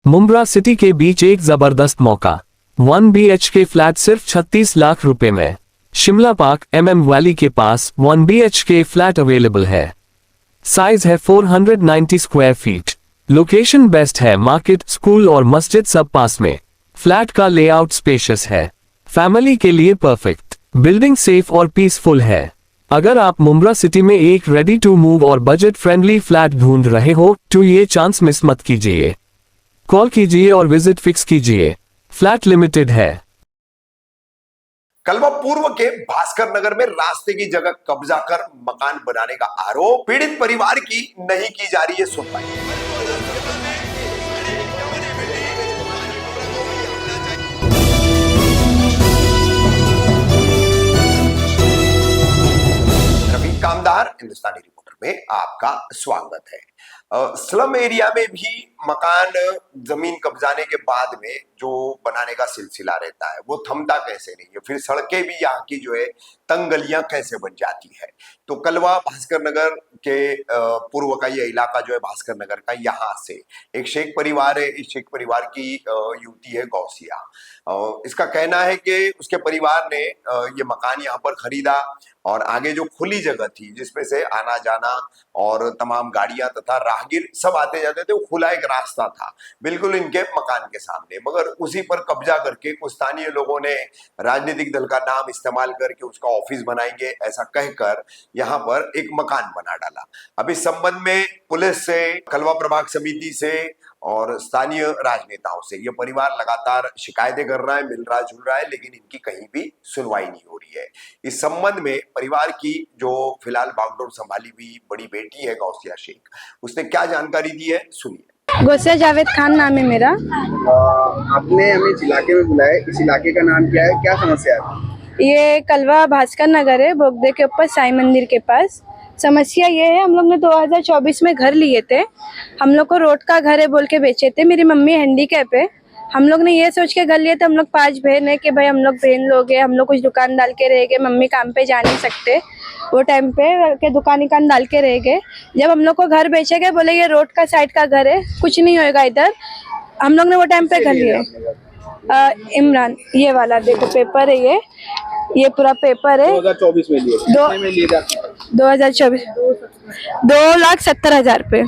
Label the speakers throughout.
Speaker 1: Mumbra city के बीच एक जबरदस्त मौका। 1 BHK फ्लैट सिर्फ 36 लाख रुपए में। शिमला पार्क MM वैली के पास 1 BHK फ्लैट अवेलेबल है। साइज है 490 स्क्वायर फीट। लोकेशन बेस्ट है, मार्केट, स्कूल और मस्जिद सब पास में। फ्लैट का लेआउट स्पेशियस है, फैमिली के लिए परफेक्ट। बिल्डिंग सेफ और पीसफुल है। अगर आप मुंब्रा सिटी में एक रेडी टू मूव और बजट फ्रेंडली फ्लैट ढूंढ रहे हो तो ये चांस मिस मत कीजिए। कॉल कीजिए और विजिट फिक्स कीजिए। फ्लैट लिमिटेड है।
Speaker 2: कलवा पूर्व के भास्कर नगर में रास्ते की जगह कब्जा कर मकान बनाने का आरोप। पीड़ित परिवार की नहीं की जा रही है सुनवाई। रफीक कामदार, हिंदुस्तानी रिपोर्टर में आपका स्वागत है। स्लम एरिया में भी मकान जमीन कब्जाने के बाद में जो बनाने का सिलसिला रहता है वो थमता कैसे नहीं है, फिर सड़कें भी यहाँ की जो है तंग गलियां कैसे बन जाती है। तो कलवा भास्कर नगर के पूर्व का ये इलाका जो है भास्कर नगर का, यहाँ से एक शेख परिवार है। इस शेख परिवार की युवती है गौसिया। इसका कहना है कि उसके परिवार ने ये मकान यहाँ पर खरीदा और आगे जो खुली जगह थी जिसमें से आना जाना और तमाम गाड़ियां तथा राहगीर सब आते जाते थे, वो खुला एक रास्ता था बिल्कुल इनके मकान के सामने। मगर उसी पर कब्जा करके कुछ स्थानीय लोगों ने राजनीतिक दल का नाम इस्तेमाल करके उसका ऑफिस बनाएंगे ऐसा कहकर यहाँ पर एक मकान बना डाला। अब इस संबंध में पुलिस से, कलवा प्रभाग समिति से और स्थानीय राजनेताओं से ये परिवार लगातार शिकायतें कर रहा है, मिल रहा जुल रहा है, लेकिन इनकी कहीं भी सुनवाई नहीं हो रही है। इस संबंध में परिवार की जो फिलहाल बागडोर संभाली हुई बड़ी बेटी है गौसिया शेख, उसने क्या जानकारी दी है, सुनिए।
Speaker 3: गौसिया जावेद खान नाम है मेरा।
Speaker 4: आपने हमें इस इलाके में बुलाया, इस इलाके का नाम क्या है, क्या समस्या है?
Speaker 3: ये कलवा भास्कर नगर है, बोगदे के ऊपर साईं मंदिर के पास। समस्या ये है, हम लोग ने 2024 में घर लिए थे। हम लोग को रोड का घर है बोल के बेचे थे। मेरी मम्मी हैंडीकैप है। हम लोग ने ये सोच के घर लिए थे, हम लोग 5 बहन है कि भाई हम लोग बहन लोग हैं, हम लोग कुछ दुकान डाल के रह गए, मम्मी काम पे जा नहीं सकते वो टाइम पे के दुकान डाल के रह गए। जब हम लोग को घर बेचे गए, बोले ये रोड का साइड का घर है, कुछ नहीं होएगा इधर। हम लोग ने वो टाइम पे घर लिए। इमरान, ये वाला देखो पेपर है, ये पूरा पेपर है।
Speaker 4: 2024 में लिए, कितने में लिए थे?
Speaker 3: 2024 2,70,000 पे,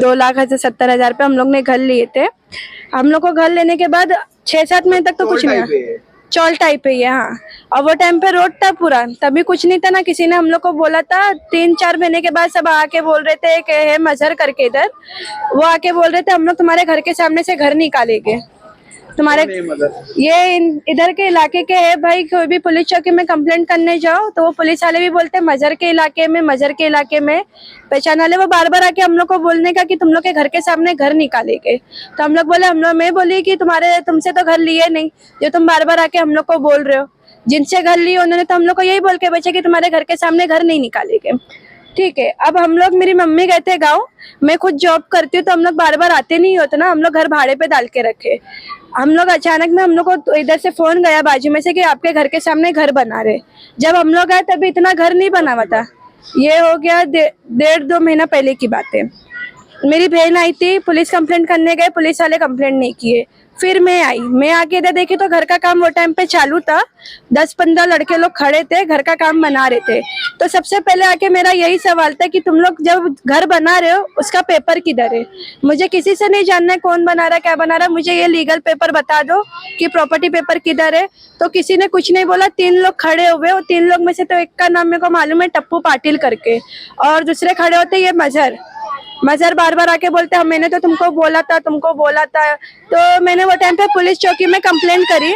Speaker 3: 2,70,000 पे हम लोग ने घर लिए थे। हम लोग को घर लेने के बाद 6-7 महीने तक तो कुछ नहीं, चौल टाइप है ये। हाँ, और वो टाइम पे रोड था पूरा, तभी कुछ नहीं था ना। किसी ने हम लोग को बोला था 3-4 महीने के बाद सब आके बोल रहे थे कि है मजहर करके इधर, वो आके बोल रहे थे हम लोग तुम्हारे घर के सामने से घर निकालेंगे तुम्हारे। ये इधर के इलाके के है भाई। कोई भी पुलिस चौकी में कंप्लेंट करने जाओ तो वो पुलिस वाले भी बोलते हैं मजहर के इलाके में पहचान वाले वो बार बार आके हम लोग को बोलने का कि तुम लोग के घर के सामने घर निकालेंगे। तो हम लोग बोले, मैं बोली कि तुमसे तो घर लिए नहीं, जो तुम बार बार आके हम लोग को बोल रहे हो। जिनसे घर लिए उन्होंने तो हम लोग को यही बोल के बेचे कि तुम्हारे घर के सामने घर नहीं निकालेंगे। ठीक है, अब हम लोग, मेरी मम्मी गए थे गाँव, मैं खुद जॉब करती हूँ तो हम लोग बार बार आते नहीं होते ना, हम लोग घर भाड़े पे डाल के रखे। हम लोग अचानक में हम लोग को इधर से फोन गया बाजू में से कि आपके घर के सामने घर बना रहे। जब हम लोग आए तभी इतना घर नहीं बना हुआ था। ये हो गया 1.5-2 महीना पहले की बात है। मेरी बहन आई थी, पुलिस कंप्लेंट करने गए, पुलिस वाले कंप्लेंट नहीं किए। फिर मैं आई, मैं आके इधर देखी तो घर का काम वो टाइम पे चालू था। 10-15 लड़के लोग खड़े थे, घर का काम बना रहे थे। तो सबसे पहले आके मेरा यही सवाल था कि तुम लोग जब घर बना रहे हो उसका पेपर किधर है। मुझे किसी से नहीं जानना है कौन बना रहा है, क्या बना रहा है, मुझे ये लीगल पेपर बता दो कि प्रॉपर्टी पेपर किधर है। तो किसी ने कुछ नहीं बोला। 3 लोग खड़े हुए, और 3 लोग में से तो एक का नाम मेरे को मालूम है, टप्पू पाटिल करके, और दूसरे खड़े होते ये मजहर बार बार आके बोलते हैं मैंने तो तुमको बोला था। तो मैंने वो टाइम पे पुलिस चौकी में कंप्लेंट करी।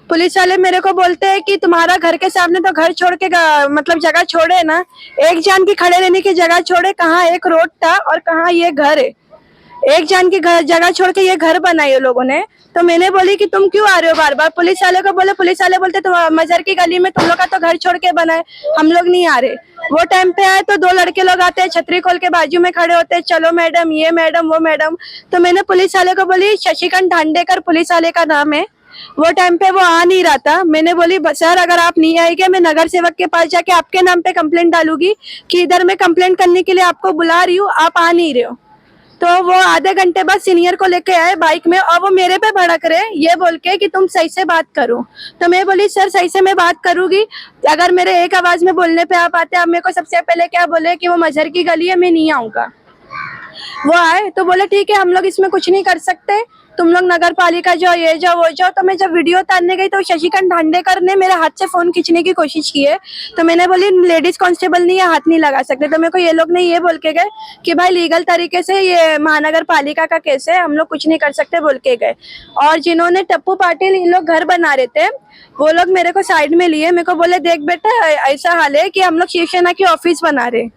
Speaker 3: पुलिस वाले मेरे को बोलते हैं कि तुम्हारा घर के सामने तो घर छोड़ के मतलब जगह छोड़े ना, एक जान की खड़े रहने की जगह छोड़े, कहाँ एक रोड था और कहाँ ये घर है। एक जान की जगह छोड़ के ये घर बनाई है लोगों ने। तो मैंने बोली कि तुम क्यों आ रहे हो बार बार। पुलिस वाले को बोले, पुलिस वाले बोलते तुम मजहर की गली में तुम लोग का तो घर छोड़ के बना है, हम लोग नहीं आ रहे। वो टाइम पे आए तो 2 लड़के लोग आते हैं, छतरी खोल के बाजू में खड़े होते हैं, चलो मैडम, ये मैडम, वो मैडम। तो मैंने पुलिस वाले को बोली, शशिकांत ढांडेकर पुलिस वाले का नाम है। वो टाइम पे वो आ नहीं रहा था। मैंने बोली सर अगर आप नहीं आएंगे मैं नगर सेवक के पास जाके आपके नाम पे कंप्लेंट डालूंगी कि इधर मैं कंप्लेंट करने के लिए आपको बुला रही हूँ, आप आ नहीं रहे हो। तो वो आधे घंटे बाद सीनियर को लेके आए बाइक में और वो मेरे पे भड़क रहे ये बोल के कि तुम सही से बात करो। तो मैं बोली सर सही से मैं बात करूंगी, अगर मेरे एक आवाज में बोलने पे आप आते, आप मेरे को सबसे पहले क्या बोले कि वो मजहर की गली है, मैं नहीं आऊंगा। वो आए तो बोले ठीक है हम लोग इसमें कुछ नहीं कर सकते, तुम लोग नगर पालिका जाओ, ये जाओ वो जाओ। तो मैं जब वीडियो उतारने गई तो शशिकांत धांडेकर ने मेरे हाथ से फोन खींचने की कोशिश की है। तो मैंने बोली लेडीज कांस्टेबल नहीं है, हाथ नहीं लगा सकते। तो मेरे को ये लोग ने ये बोल के गए कि भाई लीगल तरीके से ये महानगर पालिका का केस है, हम लोग कुछ नहीं कर सकते बोल के गए। और जिन्होंने टप्पू पाटिल इन लोग घर बना रहे थे वो लोग मेरे को साइड में लिए, मेरे को बोले देख बेटा ऐसा हाल है कि हम लोग शिवसेना की ऑफिस बना रहे,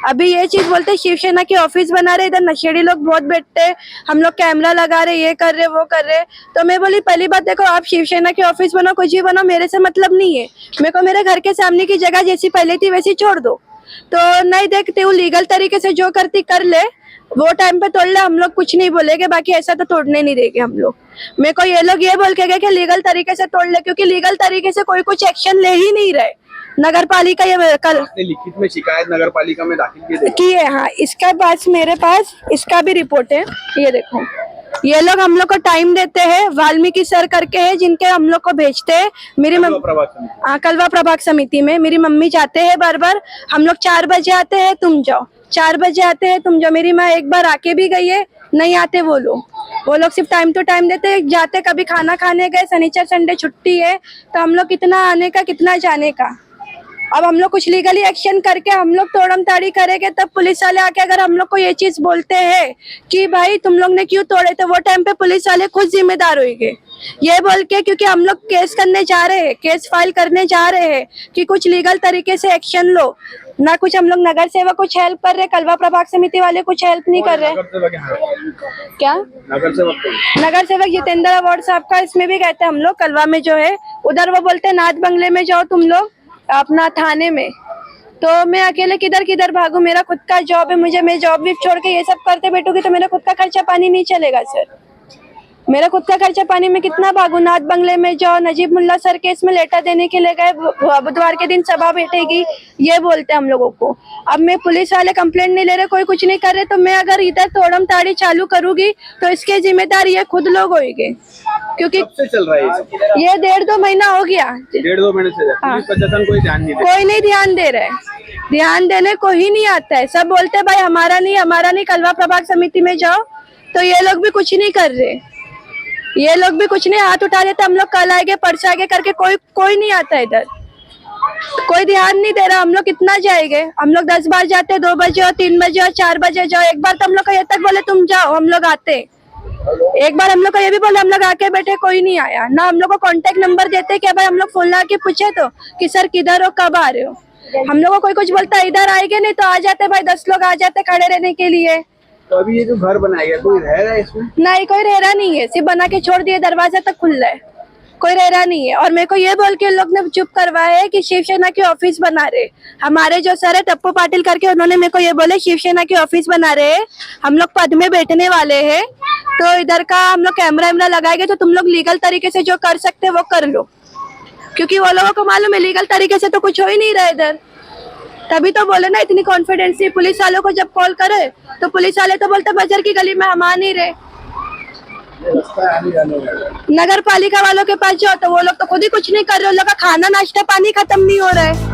Speaker 3: अभी ये चीज बोलते शिवसेना की ऑफिस बना रहे, इधर नशेड़ी लोग बहुत बैठते हैं, हम लोग कैमरा लगा रहे, ये कर रहे वो कर रहे। तो मैं बोली पहली बात देखो आप शिवसेना की ऑफिस बनाओ कुछ भी बनाओ, मेरे से मतलब नहीं है, मेरे को मेरे घर के सामने की जगह जैसी पहले थी वैसी छोड़ दो। तो नहीं देखते हूँ लीगल तरीके से जो करती कर ले, वो टाइम पे तोड़ ले, हम लोग कुछ नहीं बोलेंगे, बाकी ऐसा तो तोड़ने नहीं देंगे हम लोग। मेरे को ये लोग ये बोल के गए कि लीगल तरीके से तोड़ ले, क्योंकि लीगल तरीके से कोई कुछ एक्शन ले ही नहीं रहे। नगर पालिका ये कल
Speaker 4: आपने लिखित में शिकायत नगर पालिका में दाखिल
Speaker 3: की है, हाँ इसका पास मेरे पास इसका भी रिपोर्ट है, ये देखो। ये लोग हम लोग को टाइम देते हैं, वाल्मीकि सर करके है जिनके हम लोग को भेजते हैं, मेरी कलवा प्रभाग समिति में मेरी मम्मी जाते हैं बार बार, हम लोग 4 बजे आते हैं तुम जाओ, 4 बजे आते हैं तुम जाओ। मेरी माँ एक बार आके भी गई है, नहीं आते वो लोग सिर्फ टाइम टू टाइम देते जाते, कभी खाना खाने गए, शनिचर संडे छुट्टी है, तो हम लोग कितना आने का कितना जाने का। अब हम लोग कुछ लीगली एक्शन करके हम लोग तोड़म ताड़ी करेंगे, तब पुलिस वाले आके अगर हम लोग को ये चीज बोलते हैं कि भाई तुम लोग ने क्यों तोड़े, तो वो टाइम पे पुलिस वाले खुद जिम्मेदार होंगे ये बोल के, क्योंकि हम लोग केस करने जा रहे हैं, केस फाइल करने जा रहे हैं कि कुछ लीगल तरीके से एक्शन लो ना। कुछ हम लोग नगर सेवक कुछ हेल्प कर रहे, कलवा प्रभाग समिति वाले कुछ हेल्प नहीं कर रहे। क्या नगर सेवक जितेंद्र अवार्ड साहब का इसमें भी कहते हैं हम लोग कलवा में जो है, उधर वो बोलते हैं नाथ बंगले में जाओ तुम लोग अपना थाने में। तो मैं अकेले किधर किधर भागू, मेरा खुद का जॉब है, मैं जॉब भी छोड़ के ये सब करते बैठूंगी तो मेरा खुद का खर्चा पानी नहीं चलेगा सर। मेरा खुद का खर्चा पानी में कितना भागू, नाथ बंगले में जाओ, नजीब मुल्ला सर केस में लेटर देने के लिए गए, बुधवार के दिन सभा बैठेगी ये बोलते हम लोगों को। अब मैं पुलिस वाले कंप्लेंट नहीं ले रहे, कोई कुछ नहीं कर रहे, तो मैं अगर इधर तोड़म ताड़ी चालू करूंगी तो इसके जिम्मेदार ये खुद लोग होंगे, क्योंकि
Speaker 4: से चल रहा है
Speaker 3: ये 1.5-2 महीना हो गया,
Speaker 4: 1.5-2 महीने से पुलिस प्रशासन कोई ध्यान नहीं दे,
Speaker 3: कोई नहीं ध्यान दे रहा है, ध्यान देने को ही नहीं आता है। सब बोलते भाई हमारा नहीं, कलवा प्रभाग समिति में जाओ, तो ये लोग भी कुछ नहीं कर रहे, ये लोग भी कुछ नहीं, हाथ उठा देते हम लोग कल आएंगे परसों आएंगे करके, कोई नहीं आता इधर, कोई ध्यान नहीं दे रहा। हम लोग कितना जाएंगे, हम लोग 10 बार जाते, 2 बजे और 3 बजे और 4 बजे जाओ। एक बार तो हम लोग को ये तक बोले तुम जाओ, हम लोग आते, एक बार हम लोग को ये भी बोले हम लोग आके बैठे, कोई नहीं आया ना। हम लोग को कांटेक्ट नंबर देते क्या भाई, हम लोग फोन लगा के पूछे तो कि सर किधर हो, कब आ रहे हो। हम लोग को कोई कुछ बोलता है इधर आएंगे, नहीं तो आ जाते भाई 10 लोग आ जाते खड़े रहने के लिए।
Speaker 4: तो अभी ये जो घर बनाया गया कोई रह रहा है इसमें? नहीं,
Speaker 3: कोई रह रहा नहीं है, सिर्फ बना के छोड़ दिए, दरवाजा तक खुला है, कोई रह रहा नहीं है। और मेरे को ये बोल के लोग ने चुप करवाया है कि शिवसेना की ऑफिस बना रहे, हमारे जो सर है टप्पू पाटिल करके, उन्होंने मेरे को ये बोले शिवसेना की ऑफिस बना रहे, हम लोग पद में बैठने वाले हैं, तो इधर का हम लोग कैमरा वैमरा लगाएंगे, तो तुम लोग लीगल तरीके से जो कर सकते वो कर लो, क्योंकि वो लोगों को मालूम है लीगल तरीके से तो कुछ हो ही नहीं रहा इधर। तभी तो बोले ना इतनी कॉन्फिडेंस थी, पुलिस वालों को जब कॉल करे तो पुलिस वाले तो बोलते बजर की गली में हम आ नहीं रहे। नगर पालिका वालों के पास जाओ तो वो लोग तो खुद ही कुछ नहीं कर रहे, उन लोग का खाना नाश्ता पानी खत्म नहीं हो रहा है।